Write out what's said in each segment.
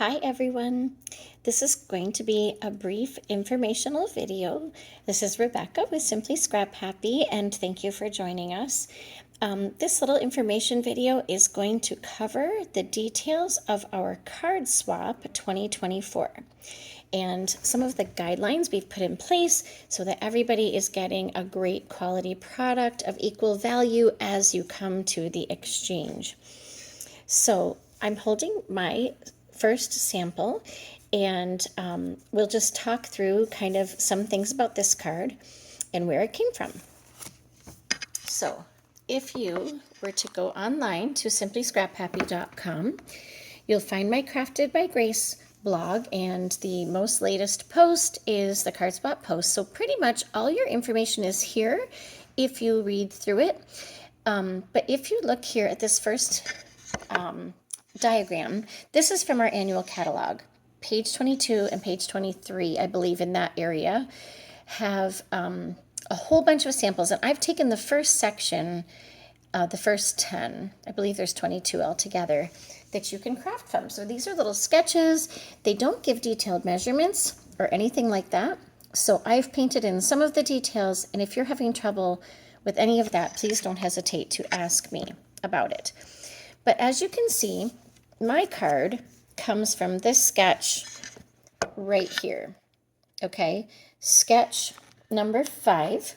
Hi everyone, this is going to be a brief informational video. This is Rebecca with Simply Scrap Happy, and thank you for joining us. This little information video is going to cover the details of our card swap 2024 and some of the guidelines we've put in place so that everybody is getting a great quality product of equal value as you come to the exchange. So I'm holding my first sample, and we'll just talk through kind of some things about this card and where it came from. So if you were to go online to simplyscraphappy.com, you'll find my Crafted by Grace blog, and the most latest post is the card swap post. So pretty much all your information is here if you read through it. But if you look here at this first diagram, this is from our annual catalog. Page 22 and page 23, I believe, in that area have a whole bunch of samples, and I've taken the first section, the first 10, I believe there's 22 altogether, that you can craft from. So these are little sketches. They don't give detailed measurements or anything like that. So I've painted in some of the details, and if you're having trouble with any of that, please don't hesitate to ask me about it. But as you can see, my card comes from this sketch right here. Okay, sketch number 5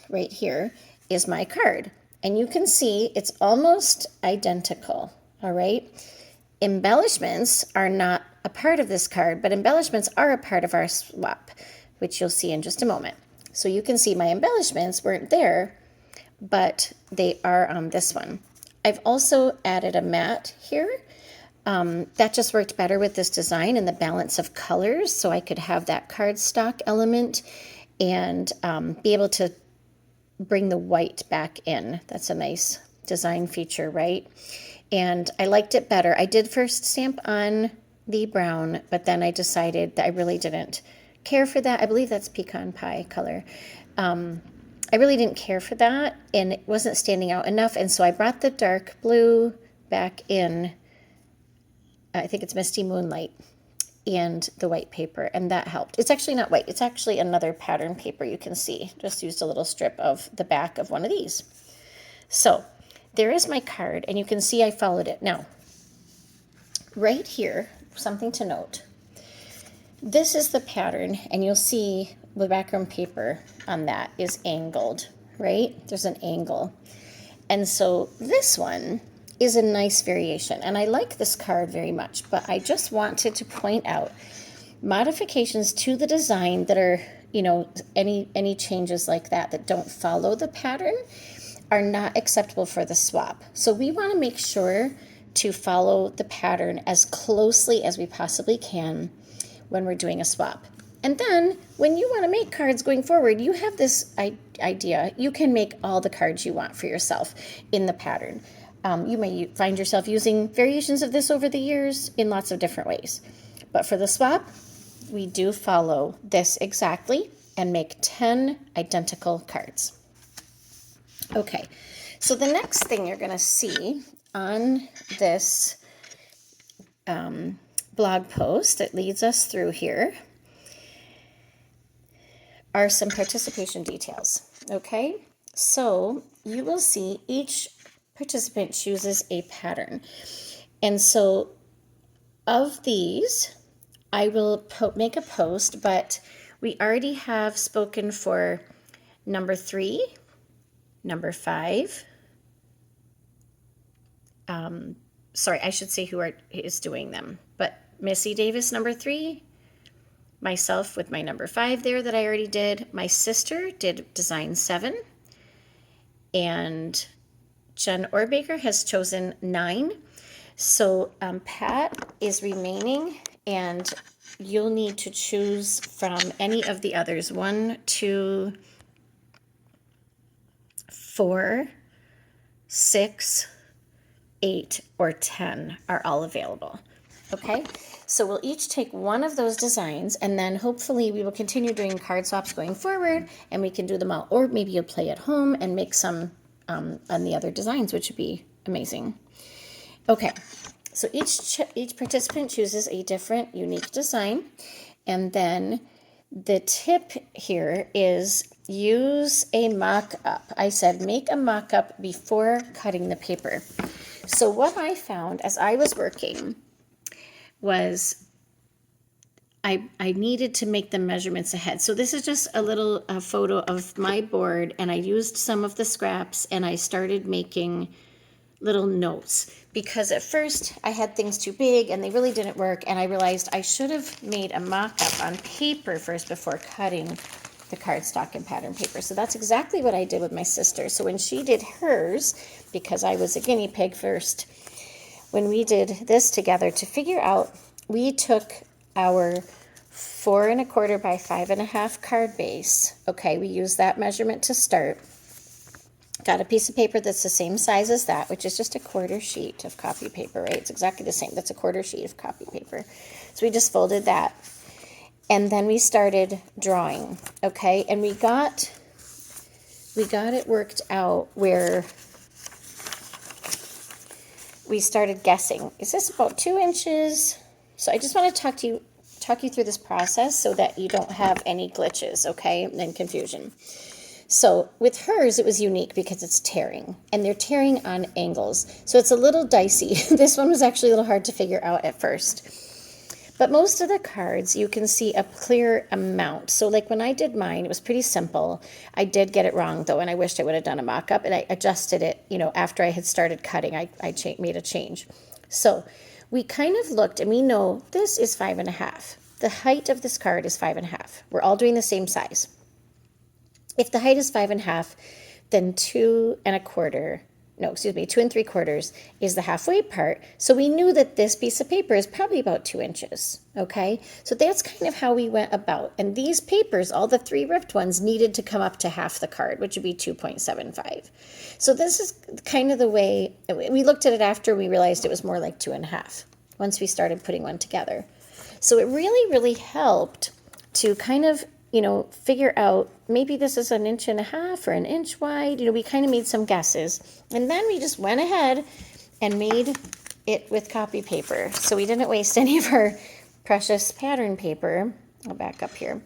right here is my card. And you can see it's almost identical, all right? Embellishments are not a part of this card, but embellishments are a part of our swap, which you'll see in just a moment. So you can see my embellishments weren't there, but they are on this one. I've also added a mat here. That just worked better with this design and the balance of colors, so I could have that cardstock element and be able to bring the white back in. That's a nice design feature, right? And I liked it better. I did first stamp on the brown, but then I decided that I really didn't care for that. I believe that's pecan pie color. I really didn't care for that, and it wasn't standing out enough, and so I brought the dark blue back in. I think it's Misty Moonlight, and the white paper, and that helped. It's actually not white. It's actually another pattern paper you can see. Just used a little strip of the back of one of these. So there is my card, and you can see I followed it. Now, right here, something to note. This is the pattern, and you'll see the background paper on that is angled, right? There's an angle. And so this one is a nice variation, and I like this card very much, but I just wanted to point out modifications to the design that are, you know, any changes like that don't follow the pattern are not acceptable for the swap. So we want to make sure to follow the pattern as closely as we possibly can when we're doing a swap. And then when you want to make cards going forward, you have this idea. You can make all the cards you want for yourself in the pattern. You may find yourself using variations of this over the years in lots of different ways. But for the swap, we do follow this exactly and make 10 identical cards. Okay, so the next thing you're going to see on this blog post that leads us through here are some participation details. Okay, so you will see each participant chooses a pattern, and so of these I will make a post, but we already have spoken for number 3, number 5. Sorry, I should say who is doing them, but Missy Davis, number 3, myself with my number 5 there that I already did. My sister did design 7, and Jen Orbaker has chosen 9. So Pat is remaining, and you'll need to choose from any of the others. 1, 2, 4, 6, 8, or 10 are all available. Okay, so we'll each take one of those designs, and then hopefully we will continue doing card swaps going forward, and we can do them all. Or maybe you'll play at home and make some on the other designs, which would be amazing. Okay, So each participant chooses a different unique design. And then the tip here is use a mock-up. I said make a mock-up before cutting the paper. So what I found as I was working was I needed to make the measurements ahead. So this is just a little photo of my board, and I used some of the scraps and I started making little notes because at first I had things too big and they really didn't work, and I realized I should have made a mock-up on paper first before cutting the cardstock and pattern paper. So that's exactly what I did with my sister. So when she did hers, because I was a guinea pig first, when we did this together to figure out, we took our 4 1/4 by 5 1/2 card base. Okay, we used that measurement to start. Got a piece of paper that's the same size as that, which is just a 1/4 sheet of copy paper, right? It's exactly the same. That's a 1/4 sheet of copy paper. So we just folded that. And then we started drawing, okay? And we got it worked out where we started guessing. Is this about 2 inches? So I just want to talk you through this process so that you don't have any glitches, okay, and confusion. So with hers, it was unique because it's tearing, and they're tearing on angles. So it's a little dicey. This one was actually a little hard to figure out at first. But most of the cards, you can see a clear amount. So like when I did mine, it was pretty simple. I did get it wrong, though, and I wished I would have done a mock-up, and I adjusted it, after I had started cutting. I made a change. So we kind of looked, and we know this is 5 1/2. The height of this card is 5 1/2. We're all doing the same size. If the height is 5 1/2, then 2 3/4 is the halfway part. So we knew that this piece of paper is probably about 2 inches, okay? So that's kind of how we went about. And these papers, all the 3 ripped ones, needed to come up to half the card, which would be 2.75. So this is kind of the way, we looked at it after we realized it was more like 2 1/2 once we started putting one together. So it really, really helped to kind of figure out maybe this is 1.5 inches or 1 inch wide. We kind of made some guesses. And then we just went ahead and made it with copy paper. So we didn't waste any of our precious pattern paper. I'll back up here.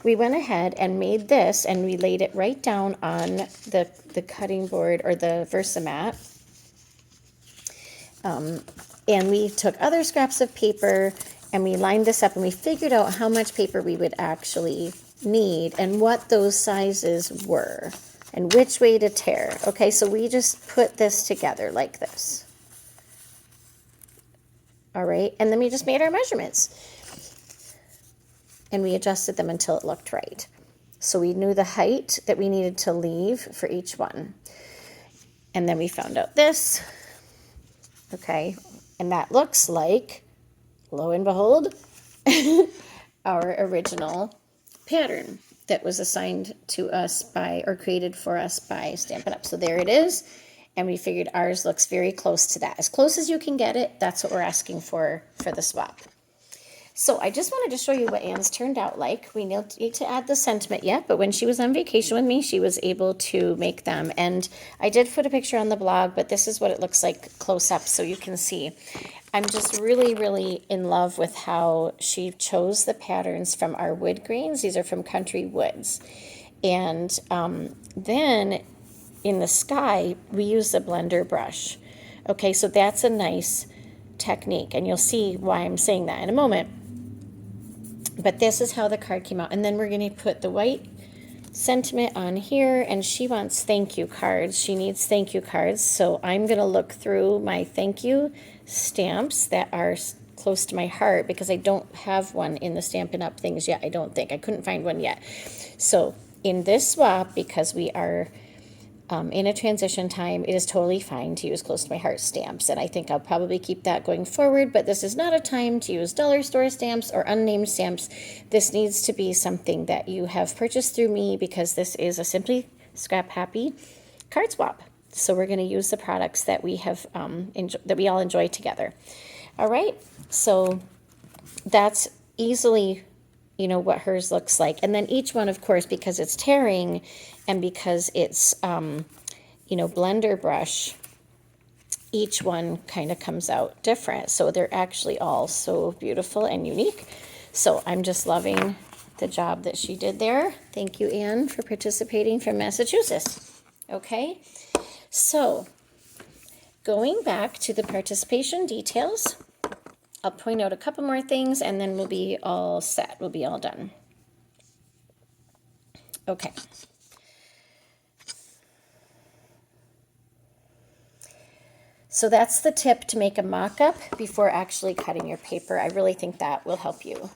We went ahead and made this, and we laid it right down on the cutting board or the Versamat. And we took other scraps of paper, and we lined this up, and we figured out how much paper we would actually need and what those sizes were and which way to tear. Okay, so we just put this together like this. All right, and then we just made our measurements. And we adjusted them until it looked right. So we knew the height that we needed to leave for each one. And then we found out this. Okay, and that looks like, lo and behold, our original pattern that was assigned to us by, or created for us by Stampin' Up. So there it is, and we figured ours looks very close to that. As close as you can get it, that's what we're asking for the swap. So I just wanted to show you what Anne's turned out like. We need to add the sentiment yet, but when she was on vacation with me, she was able to make them. And I did put a picture on the blog, but this is what it looks like close up so you can see. I'm just really, really in love with how she chose the patterns from our wood grains. These are from Country Woods. And then in the sky, we use the blender brush. Okay, so that's a nice technique, and you'll see why I'm saying that in a moment. But this is how the card came out. And then we're going to put the white sentiment on here, and she wants thank you cards. She needs thank you cards. So I'm going to look through my thank you stamps that are close to my heart, because I don't have one in the Stampin' Up things yet. I don't think. I couldn't find one yet. So in this swap, because we are in a transition time, it is totally fine to use close to my heart stamps, and I think I'll probably keep that going forward, but this is not a time to use dollar store stamps or unnamed stamps. This needs to be something that you have purchased through me, because this is a Simplyscraphappy card swap. So we're going to use the products that we have that we all enjoy together. All right, so that's easily what hers looks like. And then each one, of course, because it's tearing and because it's blender brush, each one kind of comes out different. So they're actually all so beautiful and unique. So I'm just loving the job that she did there. Thank you, Anne, for participating from Massachusetts. Okay, so going back to the participation details, I'll point out a couple more things and then we'll be all set. We'll be all done. Okay. So that's the tip to make a mock-up before actually cutting your paper. I really think that will help you.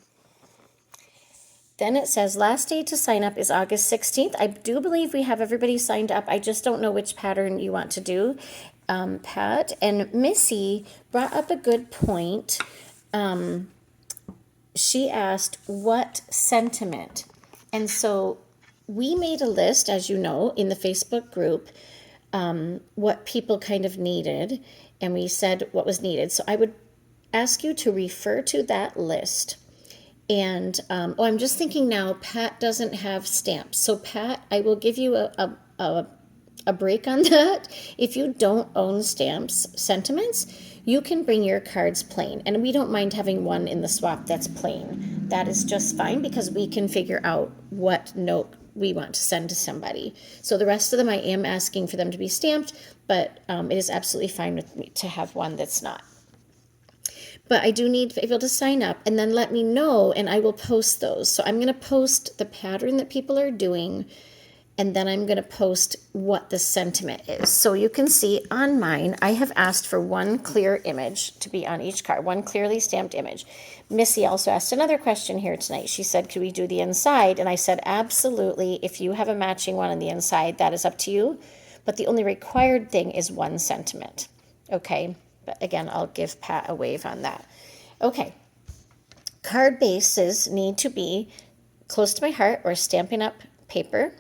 Then it says last day to sign up is August 16th. I do believe we have everybody signed up. I just don't know which pattern you want to do, Pat. And Missy brought up a good point. She asked, what sentiment? And so we made a list, as you know, in the Facebook group, what people kind of needed, and we said what was needed. So I would ask you to refer to that list. And, I'm just thinking now, Pat doesn't have stamps. So Pat, I will give you a break on that. If you don't own stamps, sentiments, you can bring your cards plain. And we don't mind having one in the swap that's plain. That is just fine because we can figure out what note we want to send to somebody. So the rest of them, I am asking for them to be stamped, but it is absolutely fine with me to have one that's not. But I do need people to sign up and then let me know, and I will post those. So I'm going to post the pattern that people are doing, and then I'm going to post what the sentiment is. So you can see on mine, I have asked for one clear image to be on each card, one clearly stamped image. Missy also asked another question here tonight. She said, could we do the inside? And I said, absolutely. If you have a matching one on the inside, that is up to you. But the only required thing is one sentiment. Okay. But again, I'll give Pat a wave on that. Okay. Card bases need to be close to my heart or Stampin' Up paper.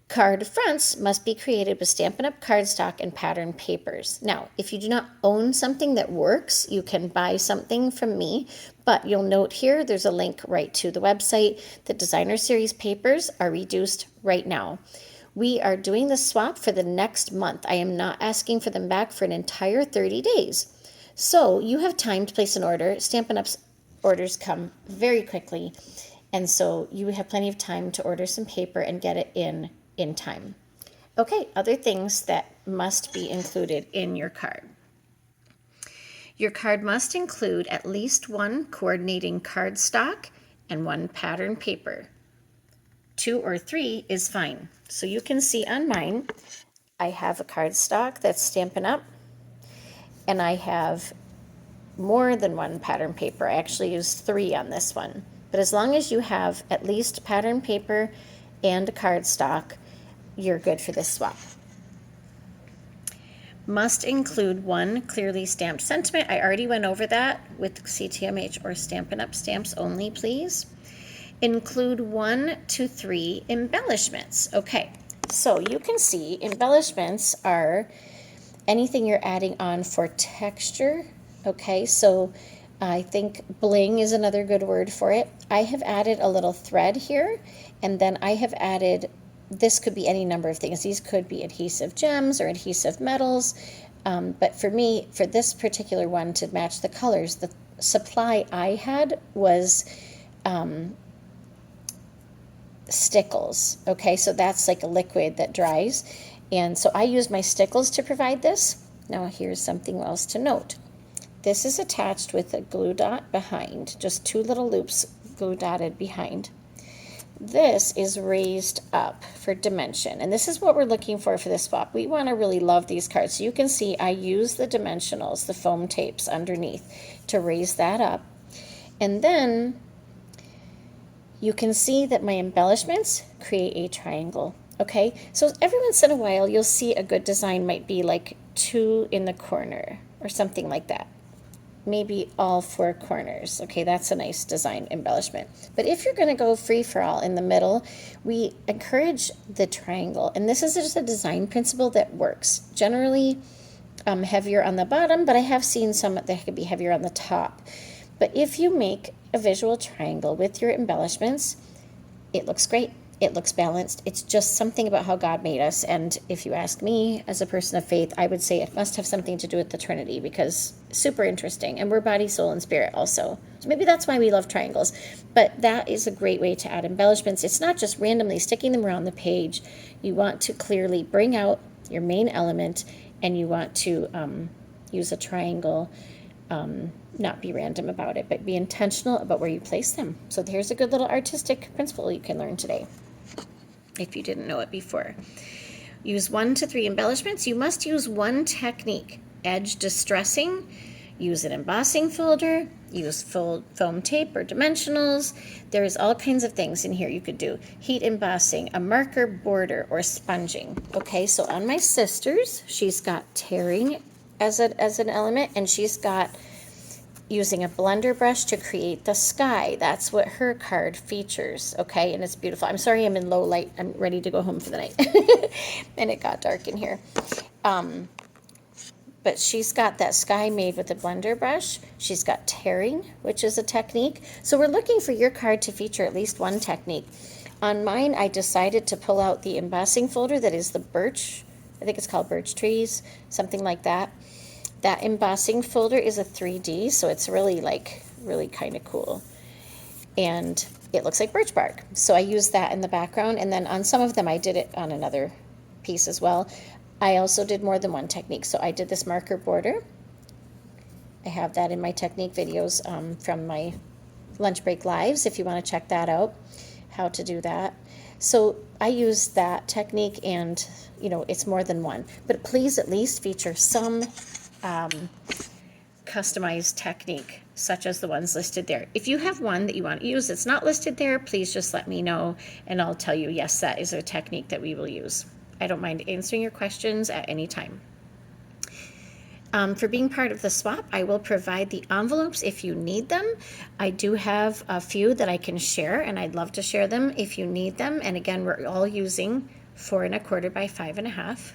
Card fronts must be created with Stampin' Up cardstock and pattern papers. Now, if you do not own something that works, you can buy something from me, but you'll note here there's a link right to the website. The Designer Series papers are reduced right now. We are doing the swap for the next month. I am not asking for them back for an entire 30 days. So you have time to place an order. Stampin' Up's orders come very quickly, and so you have plenty of time to order some paper and get it in time. Okay, other things that must be included in your card. Your card must include at least one coordinating cardstock and one pattern paper. 2 or 3 is fine. So you can see on mine, I have a cardstock that's Stampin' Up, and I have more than one pattern paper. I actually used 3 on this one. But as long as you have at least pattern paper and cardstock, you're good for this swap. Must include one clearly stamped sentiment. I already went over that with CTMH or Stampin' Up stamps only, please. Include 1 to 3 embellishments. Okay, so you can see embellishments are anything you're adding on for texture. Okay, so I think bling is another good word for it. I have added a little thread here, and then I have added, this could be any number of things. These could be adhesive gems or adhesive metals. But for me, for this particular one to match the colors, the supply I had was stickles. Okay, so that's like a liquid that dries. And so I used my stickles to provide this. Now here's something else to note. This is attached with a glue dot behind, just 2 little loops glue dotted behind. This is raised up for dimension, and this is what we're looking for this swap. We want to really love these cards. So you can see I use the dimensionals, the foam tapes underneath to raise that up. And then you can see that my embellishments create a triangle. Okay, so every once in a while you'll see a good design might be like 2 in the corner or something like that. Maybe all 4 corners. Okay, that's a nice design embellishment. But if you're going to go free for all in the middle, we encourage the triangle. And this is just a design principle that works. Generally heavier on the bottom, but I have seen some that could be heavier on the top. But if you make a visual triangle with your embellishments, it looks great. It looks balanced. It's just something about how God made us. And if you ask me, as a person of faith, I would say it must have something to do with the Trinity, because super interesting. And we're body, soul, and spirit also. So maybe that's why we love triangles. But that is a great way to add embellishments. It's not just randomly sticking them around the page. You want to clearly bring out your main element, and you want to use a triangle. Not be random about it, but be intentional about where you place them. So here's a good little artistic principle you can learn today, if you didn't know it before. Use 1 to 3 embellishments. You must use one technique. Edge distressing, use an embossing folder, use full foam tape or dimensionals. There's all kinds of things in here you could do. Heat embossing, a marker border, or sponging. Okay, so on my sister's, she's got tearing as an element, and she's got using a blender brush to create the sky. That's what her card features, okay? And it's beautiful. I'm sorry I'm in low light. I'm ready to go home for the night. And it got dark in here. But she's got that sky made with a blender brush. She's got tearing, which is a technique. So we're looking for your card to feature at least one technique. On mine, I decided to pull out the embossing folder that is the birch. I think it's called birch trees, something like that. That embossing folder is a 3D, so it's really kind of cool. And it looks like birch bark. So I used that in the background, and then on some of them I did it on another piece as well. I also did more than one technique. So I did this marker border. I have that in my technique videos from my lunch break lives, if you want to check that out, how to do that. So I used that technique, and it's more than one. But please at least feature some customized technique, such as the ones listed there. If you have one that you want to use that's not listed there, please just let me know, and I'll tell you, yes, that is a technique that we will use. I don't mind answering your questions at any time. For being part of the swap, I will provide the envelopes if you need them. I do have a few that I can share, and I'd love to share them if you need them. And again, we're all using 4 1/4 by 5 1/2.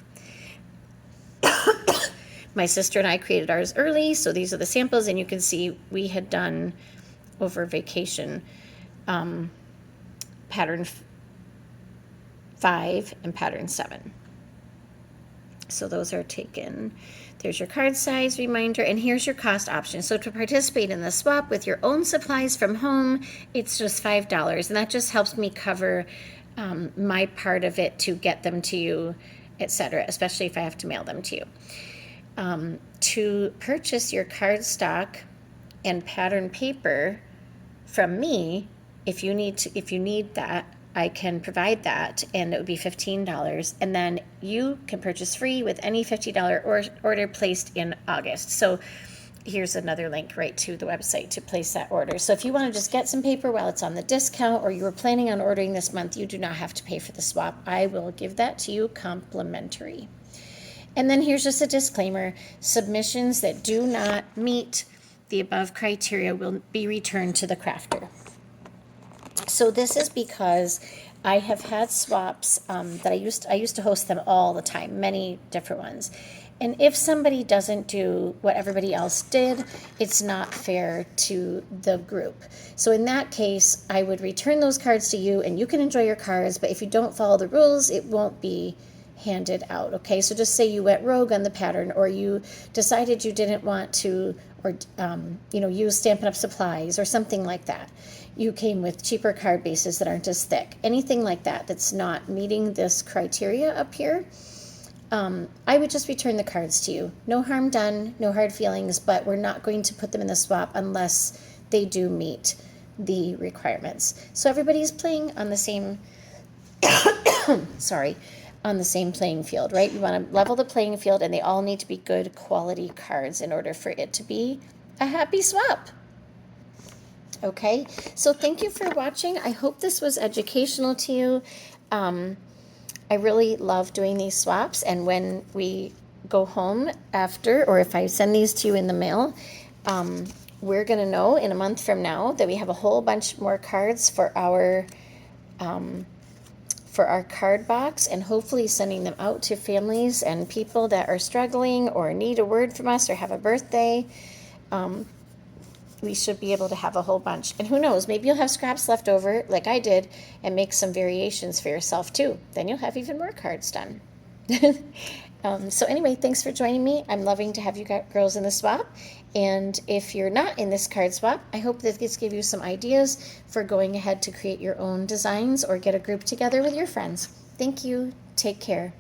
My sister and I created ours early, so these are the samples, and you can see we had done over vacation pattern 5 and pattern 7. So those are taken. There's your card size reminder, and here's your cost option. So to participate in the swap with your own supplies from home, it's just $5, and that just helps me cover my part of it to get them to you, etc., especially if I have to mail them to you. To purchase your cardstock and pattern paper from me, if you need that, I can provide that, and it would be $15, and then you can purchase free with any $50 order placed in August. So here's another link right to the website to place that order. So if you want to just get some paper while it's on the discount, or you were planning on ordering this month, you do not have to pay for the swap. I will give that to you complimentary. And then here's just a disclaimer. Submissions that do not meet the above criteria will be returned to the crafter. So this is because I have had swaps that I used to host them all the time, many different ones. And if somebody doesn't do what everybody else did, it's not fair to the group. So in that case, I would return those cards to you, and you can enjoy your cards, but if you don't follow the rules, it won't be handed out. Okay, so just say you went rogue on the pattern, or you decided you didn't want to, or use Stampin' Up supplies or something like that. You came with cheaper card bases that aren't as thick. Anything like that that's not meeting this criteria up here, I would just return the cards to you. No harm done, no hard feelings, but we're not going to put them in the swap unless they do meet the requirements. So everybody's playing on the same on the same playing field, right? You want to level the playing field, and they all need to be good quality cards in order for it to be a happy swap. Okay, so thank you for watching. I hope this was educational to you. I really love doing these swaps, and when we go home after, or if I send these to you in the mail, we're going to know in a month from now that we have a whole bunch more cards for our card box, and hopefully sending them out to families and people that are struggling or need a word from us or have a birthday. we should be able to have a whole bunch. And who knows, maybe you'll have scraps left over like I did and make some variations for yourself too. Then you'll have even more cards done. So anyway, thanks for joining me. I'm loving to have you girls in the swap. And if you're not in this card swap, I hope that this gave you some ideas for going ahead to create your own designs or get a group together with your friends. Thank you. Take care.